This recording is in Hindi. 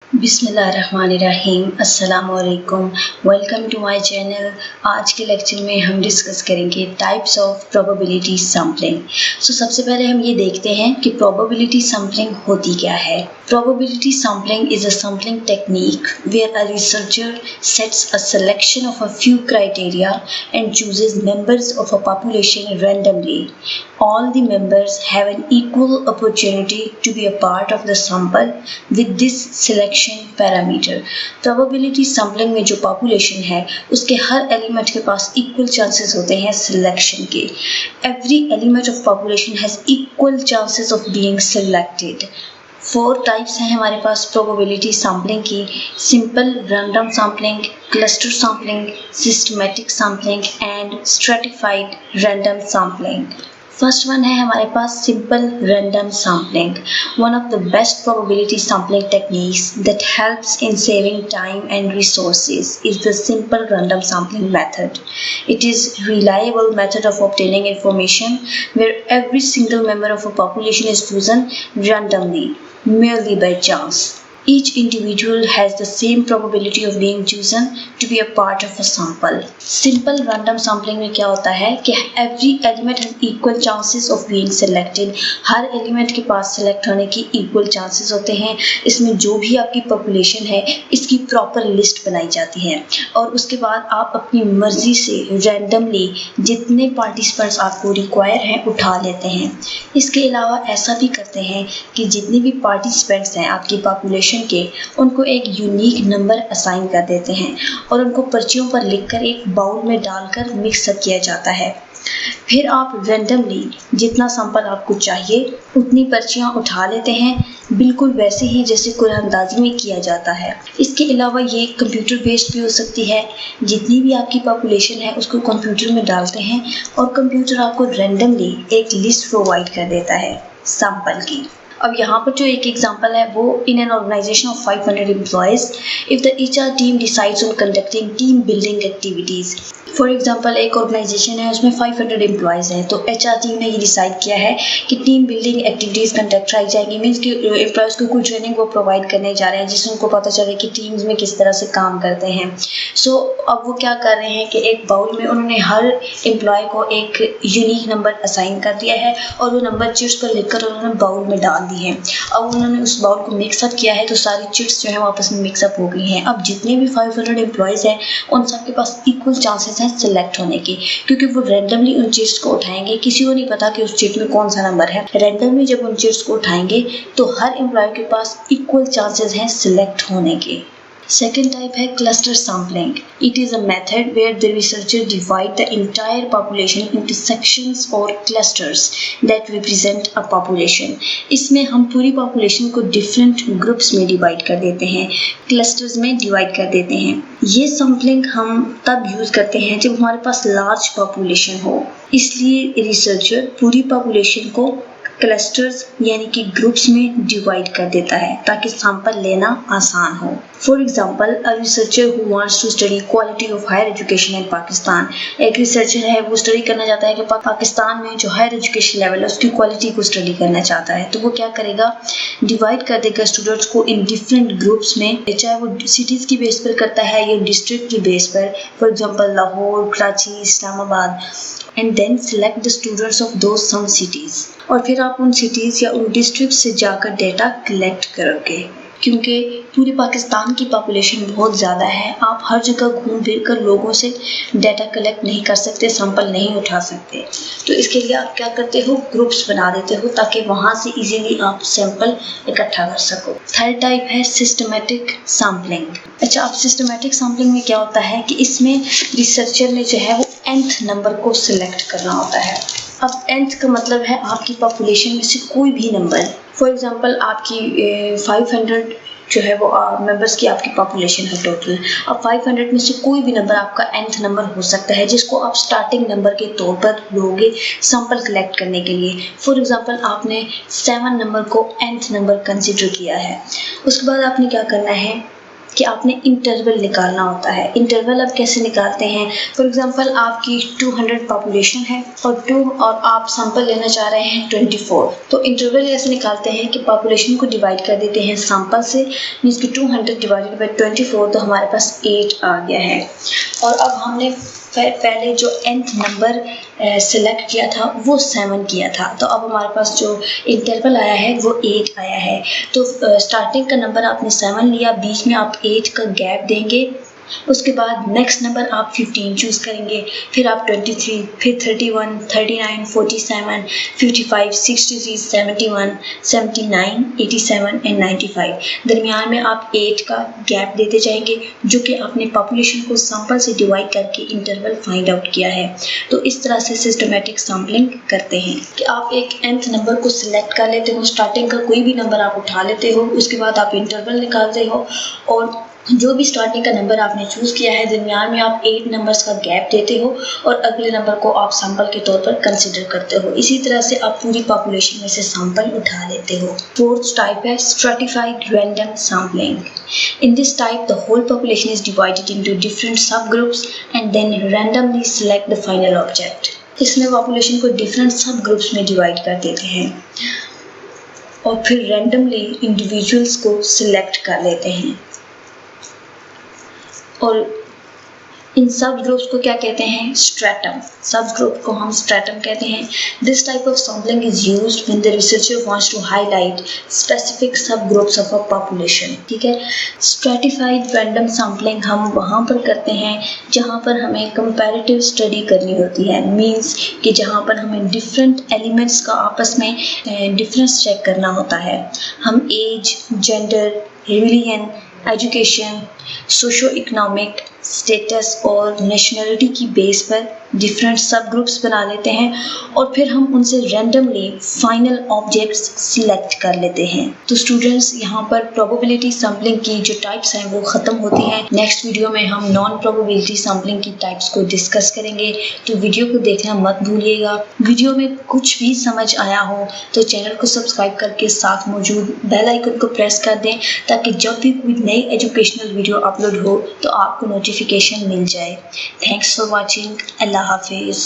बिस्मिल्लाहिर्रहमानिर्रहीम अस्सलाम वालेकुम। Welcome to my channel. आज के लेक्चर में हम डिस्कस करेंगे टाइप्स ऑफ प्रोबेबिलिटी सैंपलिंग। सबसे पहले हम ये देखते हैं कि प्रोबेबिलिटी सैंपलिंग होती क्या है। Probability sampling is a sampling technique where a researcher sets a selection of a few criteria and chooses members of a population randomly. All the members have an equal opportunity to be a part of the sample with this selection parameter. Probability sampling में जो population है उसके हर element के पास equal chances होते हैं selection के. Every element of population has equal chances of being selected. 4 types हैं हमारे पास प्रोबेबिलिटी सैंपलिंग की: simple random sampling, cluster sampling, systematic sampling and stratified random sampling. First one है हमारे पास simple random sampling. One of the best probability sampling techniques that helps in saving time and resources is the simple random sampling method. It is reliable method of obtaining information where every single member of a population is chosen randomly, merely by chance. Each individual has the same probability of being chosen to be a part of a sample. Simple random sampling में क्या होता है कि every element has equal chances of being selected. Her element के पास select होने की equal chances होते हैं. इसमें जो भी आपकी population है इसकी proper list बनाई जाती है और उसके बाद आप अपनी मर्जी से randomly जितने participants आपको require हैं उठा लेते हैं. इसके अलावा ऐसा भी करते हैं कि जितने भी participants हैं आपकी population के उनको एक यूनिक नंबर असाइन कर देते हैं और उनको पर्चियों पर लिखकर एक बाउल में डालकर मिक्स किया जाता है. फिर आप रैंडमली जितना सैंपल आपको चाहिए उतनी पर्चियां उठा लेते हैं, बिल्कुल वैसे ही जैसे कुरानंदाजी में किया जाता है. इसके अलावा ये कंप्यूटर बेस्ड भी हो सकती है. जितनी भी आपकी पॉपुलेशन है उसको कंप्यूटर में डालते हैं और कंप्यूटर आपको रैंडमली एक लिस्ट प्रोवाइड कर देता है सैंपल की. अब यहाँ पर जो एक एग्जांपल है वो in an organization of 500 employees if the HR team decides on conducting team building activities. For example एक ऑर्गेनाइजेशन है उसमें 500 एम्प्लॉयज हैं तो HR टीम ने ये डिसाइड किया है कि टीम बिल्डिंग एक्टिविटीज़ कंडक्ट कराई जाएगी. मीन्स कि एम्प्लॉयज़ को कोई ट्रेनिंग वो प्रोवाइड करने जा रहे हैं जिससे उनको पता चले कि टीम्स में किस तरह से काम करते हैं. अब वो क्या कर रहे हैं कि एक बाउल में उन्होंने हर एम्प्लॉय को एक यूनिक नंबर असाइन कर दिया है और वो नंबर चिट्स पर लिखकर उन्होंने बाउल में डाल दी है. अब उन्होंने उस बाउल को मिक्सअप किया है तो सारी चिट्स जो है आपस में मिक्सअप हो गई हैं. अब जितने भी 500 एम्प्लॉयज़ हैं उन सबके पास इक्वल चांसेस हैं सिलेक्ट होने की, क्योंकि वो रैंडमली उन चिट्स को उठाएंगे. किसी को नहीं पता कि उस चिट में कौन सा नंबर है. रैंडमली जब उन चिट्स को उठाएंगे तो हर एम्प्लॉय के पास इक्वल चांसेस हैं सिलेक्ट होने के. Second type है cluster sampling. It is a method where the researcher divide the entire population into sections or clusters that represent a population. इसमें हम पूरी population को different groups में divide कर देते हैं, clusters में divide कर देते हैं. ये sampling हम तब use करते हैं जब हमारे पास large population हो. इसलिए researcher पूरी population को क्लस्टर्स यानी कि ग्रुप्स में डिवाइड कर देता है ताकि सैंपल लेना आसान हो. For example a researcher who wants to study quality of higher education in Pakistan. एक रिसर्चर है वो स्टडी करना चाहता है कि पाकिस्तान में जो हायर एजुकेशन लेवल है उसकी क्वालिटी को स्टडी करना चाहता है. तो वो क्या करेगा, डिवाइड कर देगा स्टूडेंट्स को इन डिफरेंट ग्रुप्स में, चाहे वो सिटीज़ की बेस पर करता है या डिस्ट्रिक्ट की बेस पर. For example Lahore, Karachi, Islamabad. And then select the students of those some cities. और फिर आप उन सिटीज़ या उन डिस्ट्रिक्ट से जाकर डेटा कलेक्ट करोगे. क्योंकि पूरे पाकिस्तान की पॉपुलेशन बहुत ज़्यादा है, आप हर जगह घूम फिर कर लोगों से डाटा कलेक्ट नहीं कर सकते, सैंपल नहीं उठा सकते. तो इसके लिए आप क्या करते हो, ग्रुप्स बना देते हो ताकि वहाँ से इजीली आप सैंपल इकट्ठा कर सको. थर्ड टाइप है सिस्टमैटिक सैम्पलिंग. अच्छा, अब सिस्टमैटिक सैम्पलिंग में क्या होता है कि इसमें रिसर्चर ने जो है वो nth नंबर को सिलेक्ट करना होता है. अब nth का मतलब है आपकी पॉपुलेशन में से कोई भी नंबर. फॉर एग्जांपल आपकी 500 जो है वो मेंबर्स की आपकी पॉपुलेशन है टोटल. अब 500 में से कोई भी नंबर आपका nth नंबर हो सकता है जिसको आप स्टार्टिंग नंबर के तौर पर लोगे सैंपल कलेक्ट करने के लिए. फॉर एग्जांपल आपने 7 नंबर को nth नंबर कंसिडर किया है. उसके बाद आपने क्या करना है, कि आपने इंटरवल निकालना होता है। इंटरवल आप कैसे निकालते हैं? फॉर एग्जांपल आपकी 200 पॉपुलेशन है और आप सैंपल लेना चाह रहे हैं 24। तो इंटरवल ऐसे निकालते हैं कि पॉपुलेशन को डिवाइड कर देते हैं सैंपल से, मींस कि 200 डिवाइडेड बाय 24, तो हमारे पास 8 आ गया है। और अब हमने पहले जो nth नंबर सिलेक्ट किया था वो 7 किया था, तो अब हमारे पास जो इंटरवल आया है वो 8 आया है। तो स्टार्टिंग का नंबर आपने 7 लिया, बीच में आप 8 का गैप देंगे, उसके बाद नेक्स्ट नंबर आप 15 चूज करेंगे, फिर आप 23, फिर 31, 39, 47, 55, 63, 71, 79, 87 एंड 95। दरमियान में आप 8 का गैप देते जाएंगे, जो कि आपने पॉपुलेशन को सैंपल से डिवाइड करके इंटरवल फाइंड आउट किया है। तो इस तरह से सिस्टमेटिक सैम्पलिंग करते हैं कि आप एक nth नंबर को सिलेक्ट कर लेते हो, स्टार्टिंग का कोई भी नंबर आप उठा लेते हो, उसके बाद आप इंटरवल निकालते हो और जो भी स्टार्टिंग का नंबर आपने चूज किया है दरमियान में आप 8 नंबर्स का गैप देते हो और अगले नंबर को आप सैंपल के तौर पर कंसिडर करते हो। इसी तरह से आप पूरी पॉपुलेशन में से सैंपल उठा लेते हो। फोर्थ टाइप है stratified random sampling. In this type, the whole population is divided into different subgroups and then randomly select the final object. इसमें पॉपुलेशन को डिफरेंट सब ग्रुप्स में डिवाइड कर देते हैं और फिर रैंडमली इंडिविजुअल्स को सिलेक्ट कर लेते हैं। और इन सब ग्रुप्स को क्या कहते हैं? स्ट्रैटम। सब ग्रुप को हम स्ट्रैटम कहते हैं। This type of sampling is used when the researcher wants to highlight specific sub groups of a population. ठीक है, स्ट्रैटिफाइड रैंडम सैम्पलिंग हम वहाँ पर करते हैं जहाँ पर हमें कंपैरेटिव स्टडी करनी होती है, मींस कि जहाँ पर हमें डिफरेंट एलिमेंट्स का आपस में डिफरेंस चेक करना होता है। हम age, gender, religion, education, socio economic status और नेशनलिटी की बेस पर डिफरेंट सब ग्रुप्स बना लेते हैं और फिर हम उनसे रैंडमली फाइनल ऑब्जेक्ट्स सिलेक्ट कर लेते हैं। तो स्टूडेंट्स, यहाँ पर प्रोबेबिलिटी सैम्पलिंग की जो टाइप्स हैं वो ख़त्म होती हैं। नेक्स्ट वीडियो में हम नॉन प्रोबेबिलिटी सैम्पलिंग की टाइप्स को डिस्कस करेंगे, तो वीडियो को देखना मत भूलिएगा। वीडियो में कुछ भी समझ आया हो तो चैनल को सब्सक्राइब करके साथ मौजूद बेल आइकन को प्रेस कर दें, ताकि जब भी कोई नई एजुकेशनल वीडियो अपलोड हो तो आपको नोटिफिकेशन मिल जाए। Thanks for watching. अल्लाह हाफिज़।